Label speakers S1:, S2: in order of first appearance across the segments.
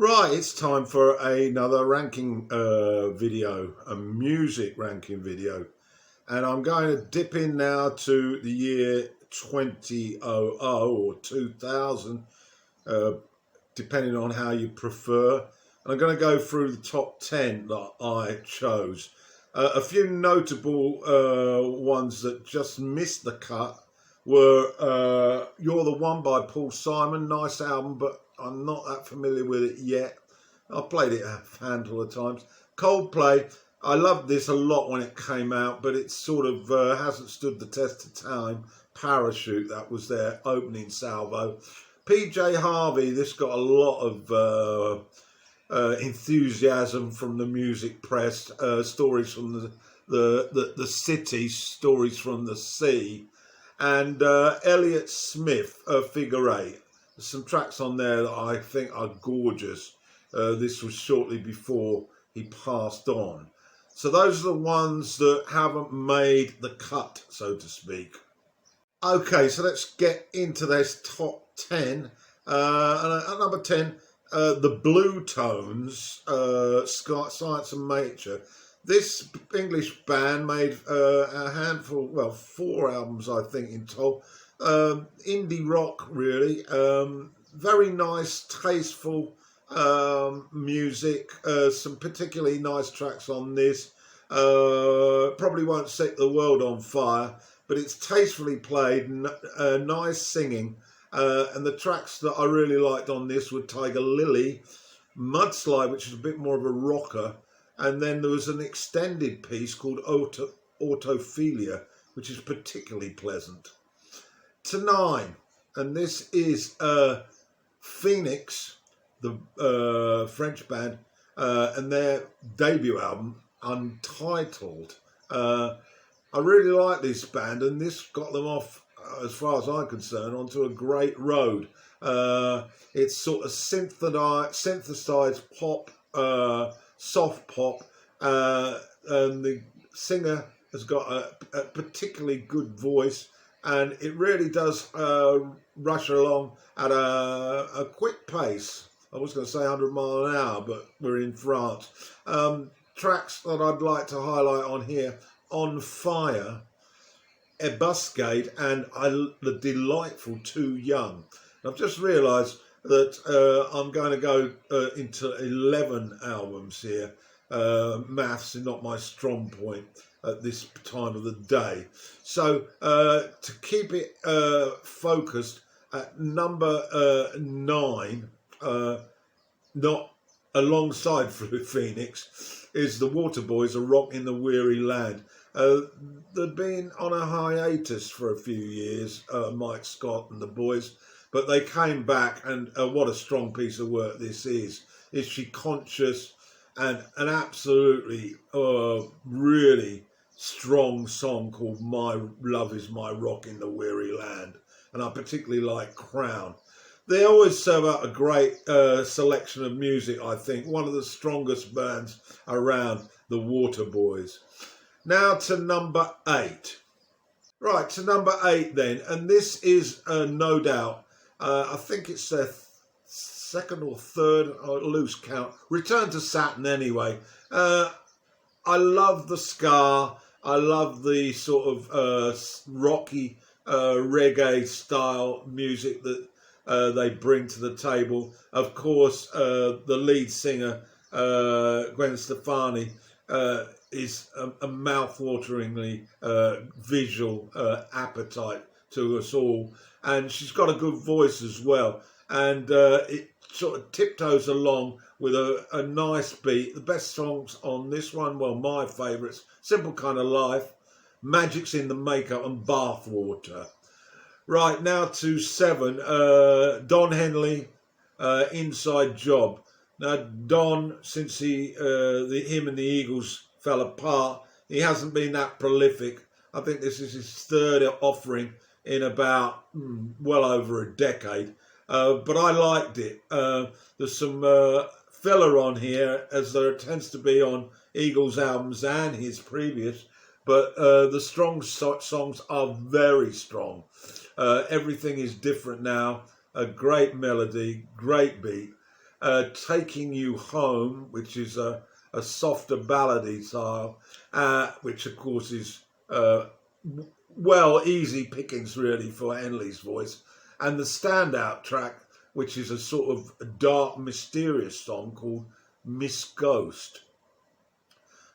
S1: Right, it's time for another ranking video, a music ranking video. And I'm going to dip in now to the year 2000 or 2000, uh, depending on how you prefer. And I'm going to go through the top 10 that I chose. A few notable ones that just missed the cut were You're the One by Paul Simon. Nice album, but I'm not that familiar with it yet. I've played it a handful of times. Coldplay, I loved this a lot when it came out, but it sort of hasn't stood the test of time. Parachute, that was their opening salvo. PJ Harvey, this got a lot of enthusiasm from the music press, stories from the city, stories from the sea, and Elliott Smith, Figure Eight. There's some tracks on there that I think are gorgeous. This was shortly before he passed on. So those are the ones that haven't made the cut, so to speak. Okay, so let's get into this top 10. And at number 10, the Bluetones, Science and Nature. This English band made a handful, well, 4 albums, I think, in total. Indie rock, really. Very nice, tasteful music. Some particularly nice tracks on this. Probably won't set the world on fire, but it's tastefully played, nice singing. And the tracks that I really liked on this were Tiger Lily, Mudslide, which is a bit more of a rocker, and then there was an extended piece called Autophilia, which is particularly pleasant. To 9, and this is Phoenix, the French band, and their debut album, Untitled. I really like this band, and this got them off, as far as I'm concerned, onto a great road. It's sort of synthesized pop, soft pop, and the singer has got a particularly good voice, and it really does rush along at a quick pace. I was going to say 100 miles an hour, but we're in France. Tracks that I'd like to highlight on here: On Fire, Ebuscade, and the delightful Too Young. I've just realised that I'm going to go into 11 albums here. Maths is not my strong point at this time of the day. So to keep it focused, at number 9, not alongside Phoenix, is the Waterboys, A Rock in the Weary Land. They've been on a hiatus for a few years, Mike Scott and the boys, but they came back, and what a strong piece of work this is. Is She Conscious? And an absolutely, really strong song called My Love Is My Rock in the Weary Land. And I particularly like Crown. They always serve out a great selection of music, I think. One of the strongest bands around, the Waterboys. Now to number 8. Right, to number 8 then. And this is no doubt, I think it's their second or third, or loose count. Return to Saturn anyway. I love the ska. I love the sort of rocky reggae style music that they bring to the table. Of course, the lead singer, Gwen Stefani, is a mouth-wateringly visual appetite to us all. And she's got a good voice as well. And it sort of tiptoes along with a nice beat. The best songs on this one, well, my favourites, Simple Kind of Life, Magic's in the Makeup, and Bathwater. Right, now to 7, Don Henley, Inside Job. Now, Don, since him and the Eagles fell apart, he hasn't been that prolific. I think this is his third offering in about, well over a decade. But I liked it. There's some filler on here, as there tends to be on Eagles albums and his previous, but the strong songs are very strong. Everything is different now. A great melody, great beat. Taking You Home, which is a softer ballady style, which of course is easy pickings really for Henley's voice, and the standout track, which is a sort of dark, mysterious song called Miss Ghost.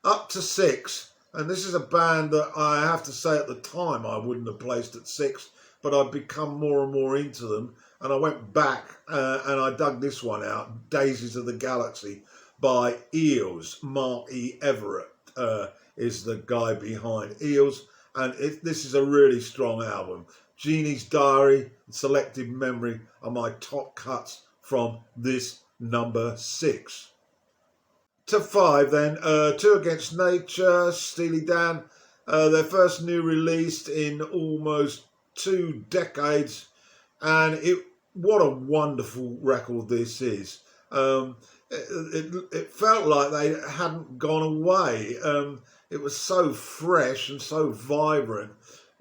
S1: Up to 6, and this is a band that I have to say at the time I wouldn't have placed at 6, but I've become more and more into them, and I went back and I dug this one out, Daisies of the Galaxy by Eels. Mark E. Everett is the guy behind Eels, and this is a really strong album. Jeannie's Diary and Selective Memory are my top cuts from this number 6. To 5 then, Two Against Nature, Steely Dan, their first new release in almost 2 decades, and what a wonderful record this is. It felt like they hadn't gone away. It was so fresh and so vibrant,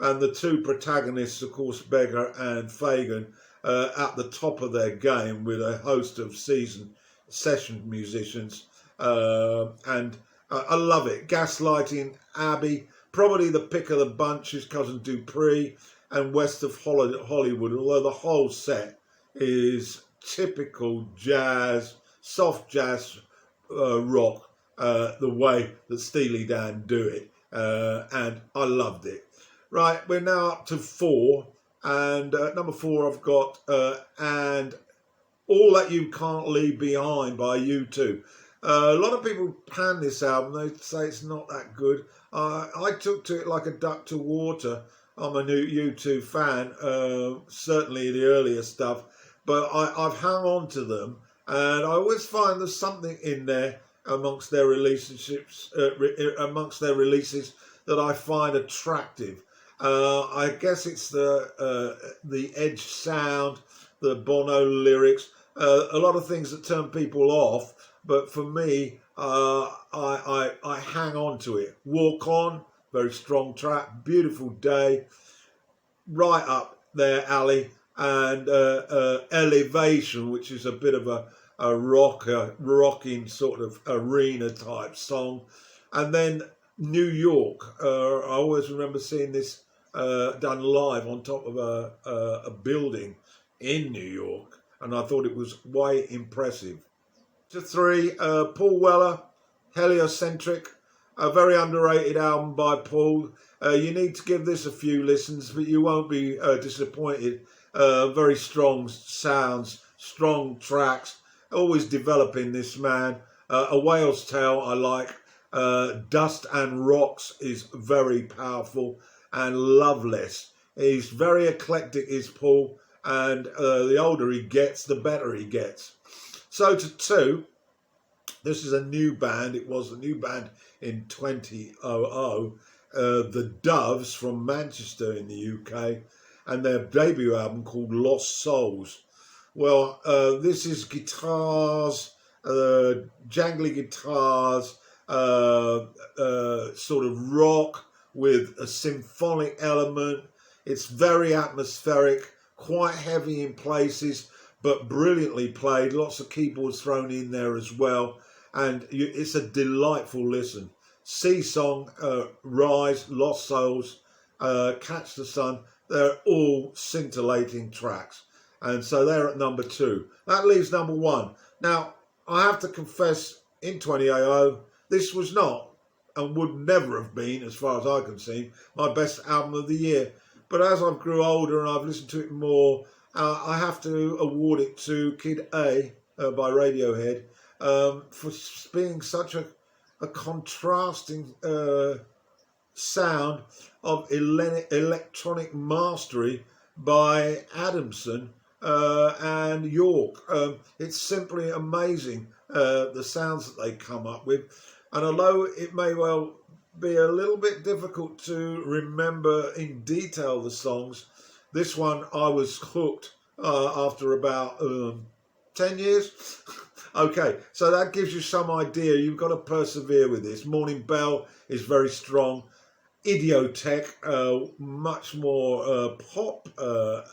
S1: and the two protagonists, of course, Beggar and Fagan, at the top of their game with a host of seasoned session musicians. And I love it. Gaslighting, Abbey, probably the pick of the bunch is Cousin Dupree and West of Hollywood, although the whole set is typical jazz, soft jazz rock, the way that Steely Dan do it, and I loved it. Right, we're now up to 4, and number 4 I've got and All That You Can't Leave Behind by U2. A lot of people pan this album. They say it's not that good. I took to it like a duck to water. I'm a new U2 fan, certainly the earlier stuff, but I've hung on to them, and I always find there's something in there amongst their relationships, amongst their releases that I find attractive. I guess it's the edge sound, the Bono lyrics, a lot of things that turn people off. But for me, I hang on to it. Walk On, very strong track. Beautiful Day, right up their alley. And Elevation, which is a bit of a rocking sort of arena type song. And then New York. I always remember seeing this done live on top of a building in New York, and I thought it was way impressive. To 3, Paul Weller, Heliocentric, a very underrated album by Paul. You need to give this a few listens, but you won't be disappointed. Very strong sounds, strong tracks, always developing this man. A Whale's Tale I like. Dust and Rocks is very powerful, and Loveless. He's very eclectic, is Paul, and the older he gets, the better he gets. So to 2, this is a new band. It was a new band in 2000. The Doves from Manchester in the UK, and their debut album called Lost Souls. Well, this is guitars, jangly guitars, sort of rock with a symphonic element. It's very atmospheric, quite heavy in places, but brilliantly played. Lots of keyboards thrown in there as well, and it's a delightful listen. Sea Song, Rise, Lost Souls, Catch the Sun, they're all scintillating tracks, and so they're at number 2. That leaves number 1. Now, I have to confess, in 2000, this was not, and would never have been, as far as I can see, my best album of the year. But as I've grew older and I've listened to it more, I have to award it to Kid A by Radiohead for being such a contrasting sound of electronic mastery by Adamson and York. It's simply amazing, the sounds that they come up with. And although it may well be a little bit difficult to remember in detail the songs, this one I was hooked after about 10 years. Okay, so that gives you some idea. You've got to persevere with this. Morning Bell is very strong. Idiotech, much more pop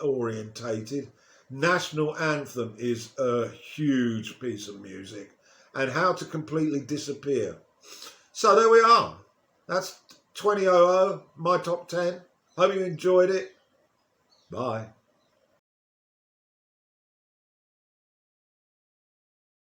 S1: orientated. National Anthem is a huge piece of music, and How to Completely Disappear. So there we are. That's 2000, my top 10. Hope you enjoyed it. Bye.